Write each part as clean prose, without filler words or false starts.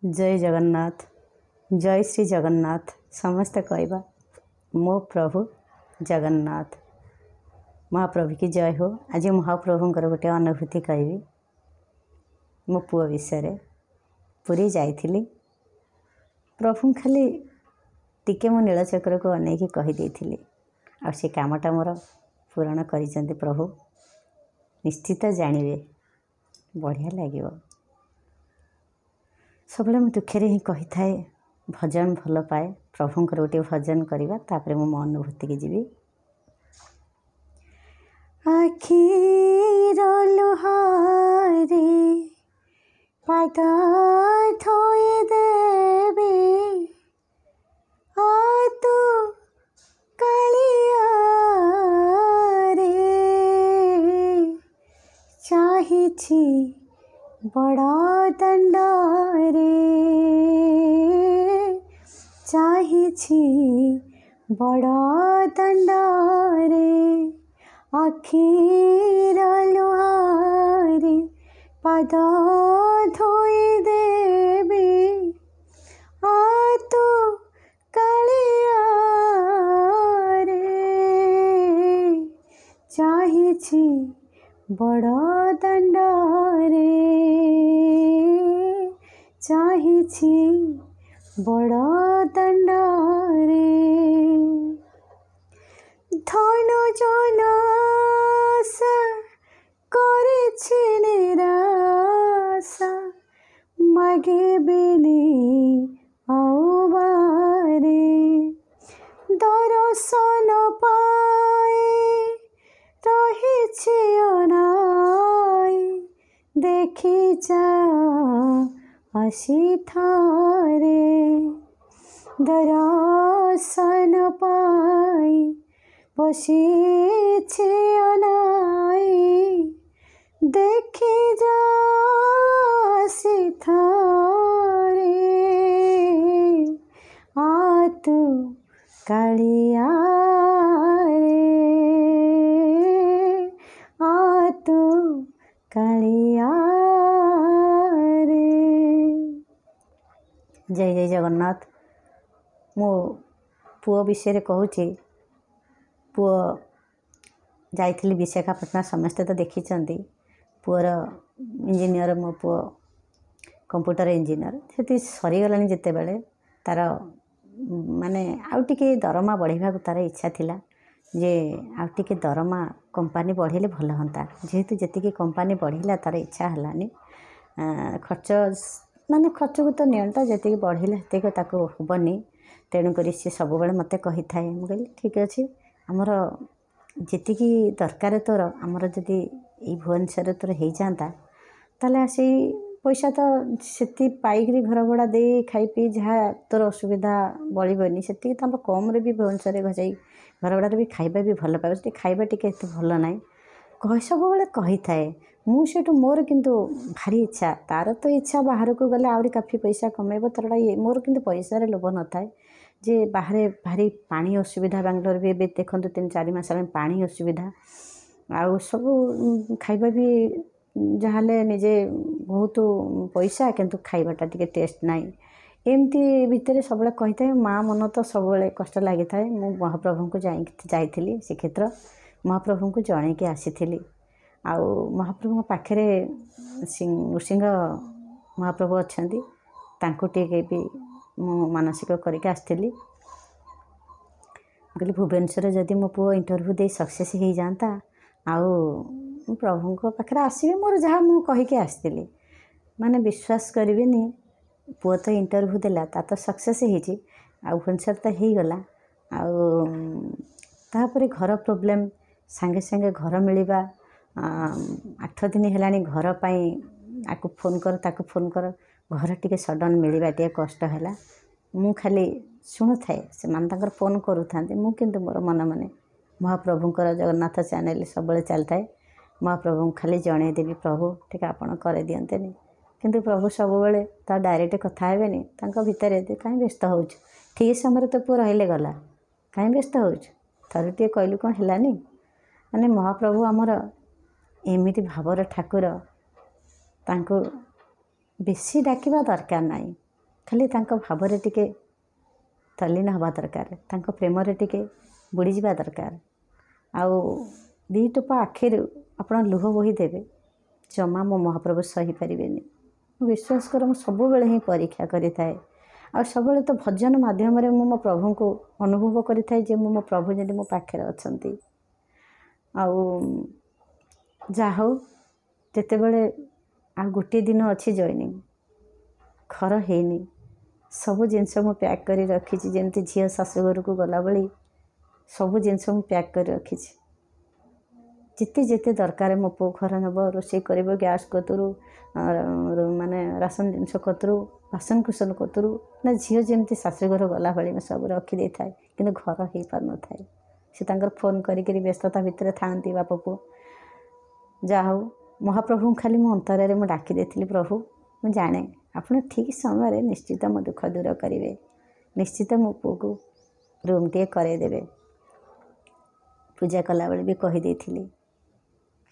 जय जगन्नाथ। जय श्री जगन्नाथ। समस्त कहवा मो प्रभु जगन्नाथ। महाप्रभु की जय हो। आज महाप्रभुंर गोटे अनुभूति कहबी। मो पुओ विषय पुरी जाइली। प्रभु खाली टिके मो नीलचक्र को अनेक कहीदे आ से कामटा मोर पूरण कर प्रभु निश्चित जानवे बढ़िया लगे। सब मुझे दुखे ही कही थाए भजन भल पाए प्रभुंर गोटे भजन करवा तापर मो अनुभूति की जीवी। आखिर लुहारे पाद धोई देवी आ तू कालिया रे चाहिछि बड़ा दंड रे चाहिछि बड़ा दंड रे आखिर लुहारे पाद धोई देवी आ तू कालिया रे चाहिछि बड़ा दंड रे चाहिछि बड़ा दंड रे धन जन आशा करिछि निराशा मागिबिनी आउ बारे दर्शन पाए रहिछि अनाई देखि जा आसी थारे दर्शन पाई बसिछि अनाई देखि जा आसी थारे आ तू कालिया रे आ तू कालिया रे। जय जय जगन्नाथ। मो पुओ विषय कहूँ। पुओ जाइली विशाखापटना समस्ते तो देखी पुअर इंजीनियर मो पुओ कंप्यूटर इंजीनियर से सरीगला जिते बड़े तार माने आउ टिके दरमा बढ़ेगा तार इच्छा थिला जे आउ टिके दरमा कंपानी बढ़ेले भल हंता जेहेतु जी कंपानी बढ़िला तार इच्छा हलानी खर्च माने खर्च को तो नियंता जी बढ़िला हेतु ताको हेबनी तेणुक सी सब मत कही थाए। मुझे ठीक अच्छे आमर जी दरकार तोर आमर जदि भुवनेश्वर तोर हो जाता ताले आसी पैसा तो से पाइक घर भड़ा दे खाई पी जहाँ तोर असुविधा बड़बनी से कम भी भुवनेश्वर घजाई घर भड़ारे भी खाइबा भी भल पाए खाइबा टिके भल ना कह सब कही थाए मुझे मोर किंतु भारी इच्छा तार तो इच्छा बाहर को गले आहरी काफी पैसा कमेब तरटा ये मोर किंतु पैसार लोभ न थाए जे बाहर भारी पानी असुविधा बांग्लोर भी एवं देखो 3-4 मास पानी असुविधा आउ सब खाइबा भी जहाँ निजे बहुत पैसा किंतु खाइबाटा टिके टेस्ट नाई एमती भितर सब कही था माँ मन तो सब कष्ट लगी था। मु महाप्रभु को जाइली श्रीक्षेत्र महाप्रभु को जन के आसी आउ महाप्रभु पाखे नृसिंह महाप्रभु अच्छा तांको टिके भी मु मानसिक करके आसती कहली भुवनेश्वर जदि मो पुओ इंटरव्यू दे सक्सेस हो जाता आउ प्रभु को पाखे आसबे मोर जहाँ मु कहीकि आसती माने विश्वास करेनि पुओ तो इंटरव्यू देला ता तो सक्सेस होती आ भुवनेश्वर तो हो गला आपर घर प्रोब्लेम सांगे सांगे घर मिलवा 8 दिन है घर पाई आपको फोन कर ताको फोन कर घर टिके सडन मिलवा टे कष्ट है मु खाली शुणु थाए से माने फोन करू था मु किंतु मोर मन मने महाप्रभुंर जगन्नाथ चैनल सब चलता है महाप्रभु खाली जन देवी प्रभु टे आपण कर दिंतेनि किंतु प्रभु सब ता डायरेक्ट कथा हेनी भितर कहीं व्यस्त हो ठीक समय तो पुओ रहिले गला कहीं व्यस्त हो थर टे कहलु कौन है माने महाप्रभु आमर एमिति भावर ठाकुर तांको बेसी डाकिबा दरकार नहीं ଖାଲି ତାଙ୍କ ଭାବରେ ଟିକେ ତଲ୍ଲୀନ ହେବା ଦରକାର, ତାଙ୍କ ପ୍ରେମରେ ଟିକେ ବୁଡ଼ିଯିବା ଦରକାର। ଆଉ ଦୁଇ ଟୋପା ଆଖିରୁ ଆପଣ ଲୁହ ବୋହିଦେବେ, ଜମା ମୋ ମହାପ୍ରଭୁ ସହିପାରିବେନି। ମୁଁ ବିଶ୍ୱାସ କର, ମୁଁ ସବୁବେଳେ ହିଁ ପରୀକ୍ଷା କରିଥାଏ। ଆଉ ସବୁବେଳେ ତ ଭଜନ ମାଧ୍ୟମରେ ମୁଁ ମୋ ପ୍ରଭୁଙ୍କୁ ଅନୁଭବ କରିଥାଏ ଯେ ମୋ ପ୍ରଭୁ ଯେମିତି ମୋ ପାଖରେ ଅଛନ୍ତି। ଆଉ ଯାହା ହଉ, ଯେତେବେଳେ ଆଉ ଗୋଟିଏ ଦିନ ଅଛି ଜଏନିଂ, ଘର ହେଇନି, ସବୁ ଜିନିଷ ମୁଁ ପ୍ୟାକ୍ କରି ରଖିଛି। ଯେମିତି ଝିଅ ଶାଶୁଘରକୁ ଗଲାଭଳି ସବୁ ଜିନିଷ ମୁଁ ପ୍ୟାକ୍ କରି ରଖିଛି। ଯେତେ ଯେତେ ଦରକାର ମୋ ପୁଅ ଘର ନେବ, ରୋଷେଇ କରିବ, ଗ୍ୟାସ୍ କତରୁ ମାନେ ରାସନ ଜିନିଷ କତରୁ, ବାସନକୁସନ କତରୁ, ନା ଝିଅ ଯେମିତି ଶାଶୁଘର ଗଲାଭଳି ମୁଁ ସବୁ ରଖିଦେଇଥାଏ। କିନ୍ତୁ ଘର ହେଇପାରୁନଥାଏ। ସେ ତାଙ୍କର ଫୋନ୍ କରିକିରି ବ୍ୟସ୍ତତା ଭିତରେ ଥାଆନ୍ତି ବାପ ପୁଅ। ଯାହା ହଉ, ମହାପ୍ରଭୁଙ୍କୁ ଖାଲି ମୋ ଅନ୍ତରରେ ମୁଁ ଡାକି ଦେଇଥିଲି, ପ୍ରଭୁ ମୁଁ ଜାଣେ ଆପଣ ଠିକ୍ ସମୟରେ ନିଶ୍ଚିତ ମୋ ଦୁଃଖ ଦୂର କରିବେ, ନିଶ୍ଚିତ ମୋ ପୁଅକୁ ରୁମ୍ଟିଏ କରେଇଦେବେ। ପୂଜା କଲାବେଳେ ବି କହିଦେଇଥିଲି,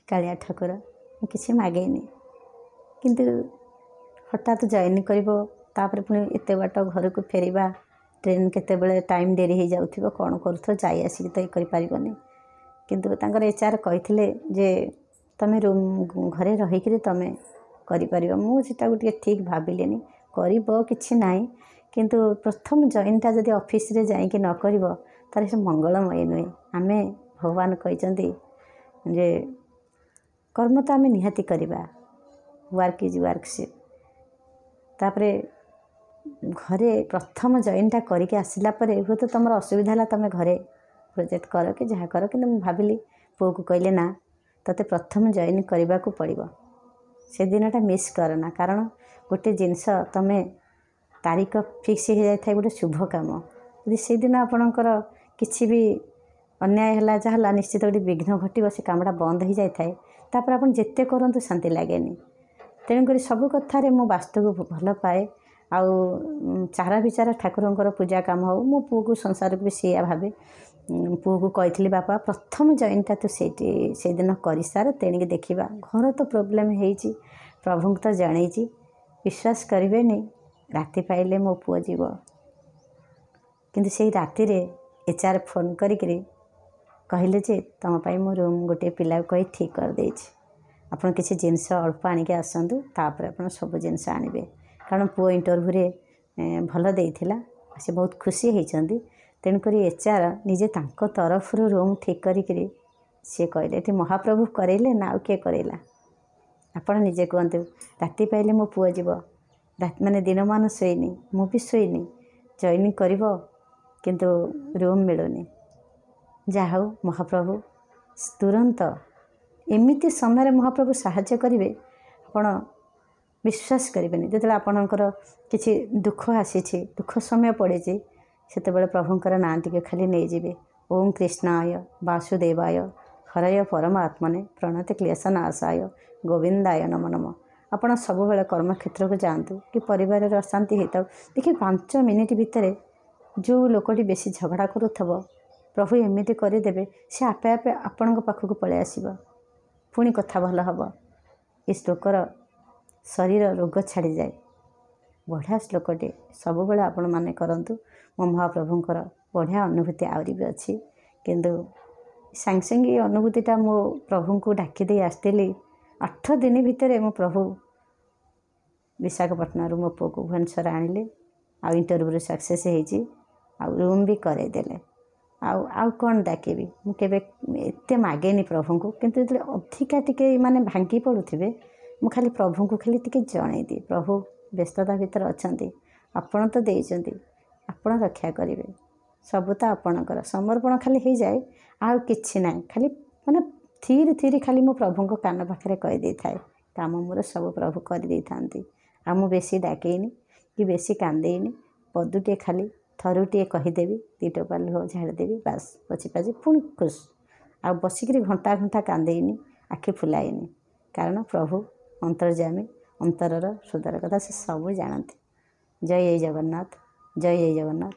କାଳିଆ ଠାକୁର ମୁଁ କିଛି ମାଗେନି, କିନ୍ତୁ ହଠାତ୍ ଜଏନ୍ କରିବ, ତାପରେ ପୁଣି ଏତେ ବାଟ ଘରକୁ ଫେରିବା, ଟ୍ରେନ୍ କେତେବେଳେ ଟାଇମ୍ ଡେରି ହେଇଯାଉଥିବ, କ'ଣ କରୁଥିବ, ଯାଇ ଆସିକି ତ କରିପାରିବନି। କିନ୍ତୁ ତାଙ୍କର HR କହିଥିଲେ ଯେ ତୁମେ ଘରେ ରହିକିରି ତୁମେ କରିପାରିବ। ମୁଁ ସେଟାକୁ ଟିକେ ଠିକ୍ ଭାବିଲିନି। କରିବ କିଛି ନାହିଁ, କିନ୍ତୁ ପ୍ରଥମ ଜଏନ୍ଟା ଯଦି ଅଫିସରେ ଯାଇକି ନ କରିବ ତାହେଲେ ସେ ମଙ୍ଗଳମୟ ନୁହେଁ। ଆମେ ଭଗବାନ କହିଛନ୍ତି ଯେ କର୍ମ ତ ଆମେ ନିହାତି କରିବା, ୱାର୍କ ଇଜ୍ ୱାର୍କସିପ୍। ତାପରେ ଘରେ ପ୍ରଥମ ଜଏନ୍ଟା କରିକି ଆସିଲା ପରେ ହୁଏତ ତୁମର ଅସୁବିଧା ହେଲା, ତୁମେ ଘରେ ପ୍ରୋଜେକ୍ଟ କର କି ଯାହା କର, କିନ୍ତୁ ମୁଁ ଭାବିଲି, ପୁଅକୁ କହିଲେ ନା, ତୋତେ ପ୍ରଥମ ଜଏନ୍ କରିବାକୁ ପଡ଼ିବ। ସେଦିନଟା ମିସ୍ କରନା, କାରଣ ଗୋଟେ ଜିନିଷ ତୁମେ ତାରିଖ ଫିକ୍ସ ହେଇଯାଇଥାଏ, ଗୋଟେ ଶୁଭ କାମ, ଯଦି ସେଇଦିନ ଆପଣଙ୍କର କିଛି ବି ଅନ୍ୟାୟ ହେଲା, ଯାହା ହେଲା, ନିଶ୍ଚିତ ଗୋଟେ ବିଘ୍ନ ଘଟିବ, ସେ କାମଟା ବନ୍ଦ ହେଇଯାଇଥାଏ। ତାପରେ ଆପଣ ଯେତେ କରନ୍ତୁ ଶାନ୍ତି ଲାଗେନି। ତେଣୁକରି ସବୁ କଥାରେ ମୁଁ ବାସ୍ତୁକୁ ଭଲ ପାଏ। ଆଉ ଚାରା ବିଚାରା ଠାକୁରଙ୍କର ପୂଜା କାମ ହେଉ, ମୋ ପୁଅକୁ ସଂସାରକୁ ବି ସେଇଆ ଭାବେ। ପୁଅକୁ କହିଥିଲି, ବାପା ପ୍ରଥମ ଜଏନ୍ଟା ତୁ ସେଇଦିନ କରିସାର, ତେଣିକି ଦେଖିବା। ଘର ତ ପ୍ରୋବ୍ଲେମ୍ ହେଇଛି, ପ୍ରଭୁଙ୍କୁ ତ ଜଣେଇଛି। ବିଶ୍ୱାସ କରିବେନି, ରାତି ପାଇଲେ ମୋ ପୁଅ ଯିବ। କିନ୍ତୁ ସେଇ ରାତିରେ HR ଫୋନ୍ କରିକିରି କହିଲେ ଯେ ତୁମ ପାଇଁ ମୁଁ ରୁମ୍ ଗୋଟିଏ ପିଲାକୁ କହି ଠିକ୍ କରିଦେଇଛି, ଆପଣ କିଛି ଜିନିଷ ଅଳ୍ପ ଆଣିକି ଆସନ୍ତୁ, ତାପରେ ଆପଣ ସବୁ ଜିନିଷ ଆଣିବେ। କାରଣ ପୁଅ ଇଣ୍ଟରଭ୍ୟୁରେ ଭଲ ଦେଇଥିଲା, ସେ ବହୁତ ଖୁସି ହେଇଛନ୍ତି। ତେଣୁକରି HR ନିଜେ ତାଙ୍କ ତରଫରୁ ରୁମ୍ ଠିକ୍ କରିକିରି ସିଏ କହିଲେ, ଏଠି ମହାପ୍ରଭୁ କରେଇଲେ ନା ଆଉ କିଏ କରେଇଲା? ଆପଣ ନିଜେ କୁହନ୍ତୁ। ରାତି ପାଇଲେ ମୋ ପୁଅ ଯିବ, ମାନେ ଦିନମାନ ଶୋଇନି, ମୁଁ ବି ଶୋଇନି, ଜଏନିଂ କରିବ, କିନ୍ତୁ ରୁମ୍ ମିଳୁନି। ଯାହା ହଉ, ମହାପ୍ରଭୁ ତୁରନ୍ତ ଏମିତି ସମୟରେ ମହାପ୍ରଭୁ ସାହାଯ୍ୟ କରିବେ, ଆପଣ ବିଶ୍ୱାସ କରିବେନି। ଯେତେବେଳେ ଆପଣଙ୍କର କିଛି ଦୁଃଖ ଆସିଛି, ଦୁଃଖ ସମୟ ପଡ଼ିଛି, ସେତେବେଳେ ପ୍ରଭୁଙ୍କର ନାଁ ଟିକେ ଖାଲି ନେଇଯିବେ। ଓଁ କୃଷ୍ଣାୟ ବାସୁଦେବାୟ ହରୟ ପରମାତ୍ମନେ ପ୍ରଣତ କ୍ଲେଶନାଶାୟ ଗୋବିନ୍ଦାୟ ନମୋ ନମଃ। ଆପଣ ସବୁବେଳେ କର୍ମକ୍ଷେତ୍ରକୁ ଯାଆନ୍ତୁ କି ପରିବାରରେ ଅଶାନ୍ତି ହେଇଥାଉ, ଦେଖି 5 ମିନିଟ୍ ଭିତରେ ଯେଉଁ ଲୋକଟି ବେଶୀ ଝଗଡ଼ା କରୁଥିବ, ପ୍ରଭୁ ଏମିତି କରିଦେବେ, ସେ ଆପେ ଆପେ ଆପଣଙ୍କ ପାଖକୁ ପଳେଇ ଆସିବ, ପୁଣି କଥା ଭଲ ହେବ। ଏ ଶ୍ଲୋକର ଶରୀର ରୋଗ ଛାଡ଼ିଯାଏ। ବଢ଼ିଆ ଶ୍ଲୋକଟି, ସବୁବେଳେ ଆପଣମାନେ କରନ୍ତୁ। ମୋ ମହାପ୍ରଭୁଙ୍କର ବଢ଼ିଆ ଅନୁଭୂତି ଆହୁରି ବି ଅଛି। କିନ୍ତୁ ସାଙ୍ଗେ ସାଙ୍ଗେ ଏ ଅନୁଭୂତିଟା ମୋ ପ୍ରଭୁଙ୍କୁ ଡାକି ଦେଇ ଆସିଥିଲି। 8 ଦିନ ଭିତରେ ମୋ ପ୍ରଭୁ ବିଶାଖାପଟଣାରୁ ମୋ ପୁଅକୁ ଭୁବନେଶ୍ୱର ଆଣିଲେ, ଆଉ ଇଣ୍ଟରଭ୍ୟୁରେ ସକ୍ସେସ୍ ହେଇଛି, ଆଉ ରୁମ୍ ବି କରେଇଦେଲେ। ଆଉ କ'ଣ ଡାକିବି? ମୁଁ କେବେ ଏତେ ମାଗେନି ପ୍ରଭୁଙ୍କୁ, କିନ୍ତୁ ଯେତେବେଳେ ଅଧିକା ଟିକେ ମାନେ ଭାଙ୍ଗି ପଡ଼ୁଥିବେ, ମୁଁ ଖାଲି ପ୍ରଭୁଙ୍କୁ ଖାଲି ଟିକେ ଜଣେଇଦିଏ, ପ୍ରଭୁ ବ୍ୟସ୍ତତା ଭିତରେ ଅଛନ୍ତି, ଆପଣ ତ ଦେଇଛନ୍ତି, ଆପଣ ରକ୍ଷା କରିବେ, ସବୁ ତ ଆପଣଙ୍କର। ସମର୍ପଣ ଖାଲି ହେଇଯାଏ, ଆଉ କିଛି ନାହିଁ। ଖାଲି ମାନେ ଥିରି ଖାଲି ମୁଁ ପ୍ରଭୁଙ୍କ କାନ ପାଖରେ କହିଦେଇଥାଏ, କାମ ମୋର ସବୁ ପ୍ରଭୁ କରିଦେଇଥାନ୍ତି। ଆଉ ମୁଁ ବେଶୀ ଡାକେଇନି କି ବେଶୀ କାନ୍ଦେଇନି, ପଦୁଟିଏ ଖାଲି ଥରୁଟିଏ କହିଦେବି, 2 ଟୋପା ଲୁହ ଝାଡ଼ିଦେବି, ବାସ୍, ପଛିପାଛି ପୁଣି ଖୁସ୍। ଆଉ ବସିକିରି ଘଣ୍ଟା ଘଣ୍ଟା କାନ୍ଦେଇନି, ଆଖି ଫୁଲାଇନି, କାରଣ ପ୍ରଭୁ ଅନ୍ତର୍ଯାମୀ, ଅନ୍ତରର ହୃଦୟର କଥା ସେ ସବୁ ଜାଣନ୍ତି। ଜୟ ଜଗନ୍ନାଥ, ଜୟ ଜଗନ୍ନାଥ।